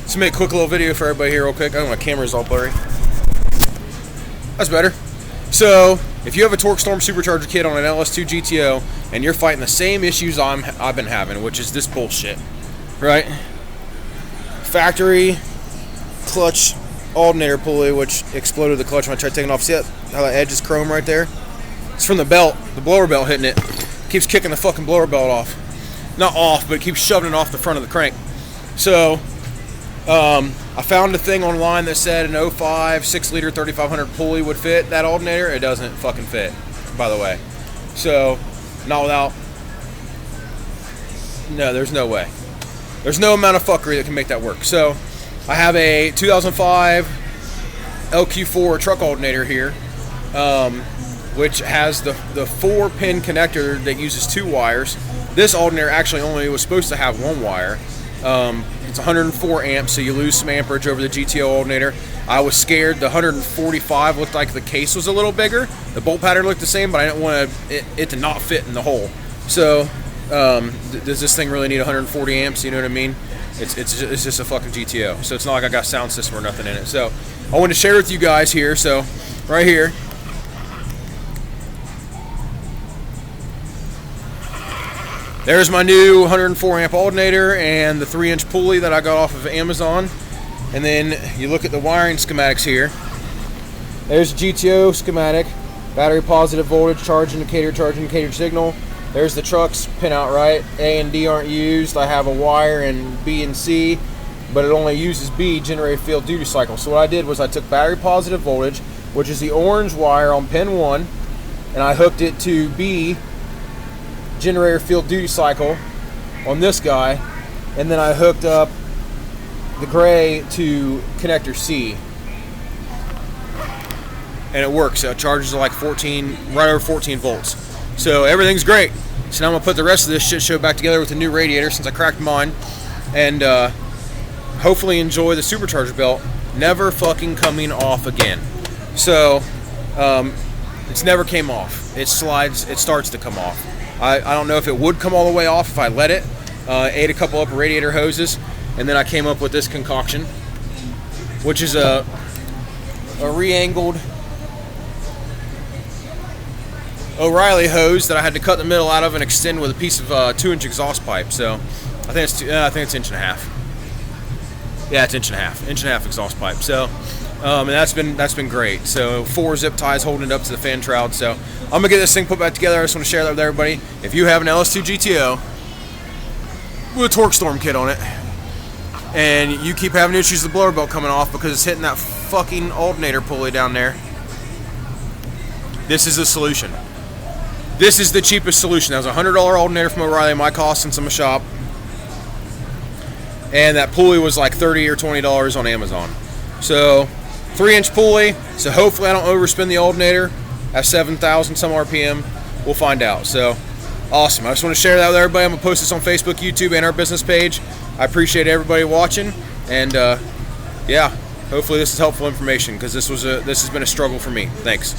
Let's make a quick little video for everybody here real quick. Oh, my camera's all blurry. That's better. So, if you have a Torq Strom supercharger kit on an LS2 GTO and you're fighting the same issues I've been having, which is this bullshit, right? Factory clutch alternator pulley, which exploded the clutch when I tried taking it off. See how that edge is chrome right there? It's from the belt, the blower belt hitting it. Keeps kicking the fucking blower belt off. Not off, but it keeps shoving it off the front of the crank. So, I found a thing online that said an 05 6-liter 3500 pulley would fit that alternator. It doesn't fucking fit, by the way. So, not without. No, there's no way. There's no amount of fuckery that can make that work. So, I have a 2005 LQ4 truck alternator here, which has the 4-pin connector that uses 2 wires. This alternator actually only was supposed to have 1 wire. It's 104 amps, so you lose some amperage over the GTO alternator. I was scared. The 145 looked like the case was a little bigger. The bolt pattern looked the same, but I didn't want it to not fit in the hole. So, does this thing really need 140 amps? You know what I mean? It's just a fucking GTO. So it's not like I got a sound system or nothing in it. So I wanted to share with you guys here. So right here. There's my new 104 amp alternator and the 3-inch pulley that I got off of Amazon. And then you look at the wiring schematics here. There's GTO schematic, battery positive voltage, charge indicator signal. There's the truck's pinout, right? A and D aren't used. I have a wire in B and C, but it only uses B, generator field duty cycle. So what I did was I took battery positive voltage, which is the orange wire on pin 1, and I hooked it to B, generator field duty cycle, on this guy, and then I hooked up the gray to connector C, and it works. So it charges like right over 14 volts. So everything's great. So now I'm gonna put the rest of this shit show back together with a new radiator since I cracked mine, and hopefully enjoy the supercharger belt never fucking coming off again. So it's never came off. It slides. It starts to come off. I don't know if it would come all the way off if I let it. Ate a couple of radiator hoses, and then I came up with this concoction, which is a re-angled O'Reilly hose that I had to cut the middle out of and extend with a piece of 2-inch exhaust pipe. So I think it's 1.5 inches. Yeah, it's 1.5 inch exhaust pipe. So and that's been great. So 4 zip ties holding it up to the fan shroud. So I'm gonna get this thing put back together. I just want to share that with everybody. If you have an LS2 GTO with a Torq Strom kit on it, and you keep having issues with the blower belt coming off because it's hitting that fucking alternator pulley down there, this is the solution. This is the cheapest solution. That was a $100 alternator from O'Reilly, my cost since I'm a shop. And that pulley was like $30 or $20 on Amazon. So, 3-inch pulley. So hopefully I don't overspin the alternator at 7,000 some RPM. We'll find out. So, awesome. I just want to share that with everybody. I'm going to post this on Facebook, YouTube, and our business page. I appreciate everybody watching. And, yeah, hopefully this is helpful information because this has been a struggle for me. Thanks.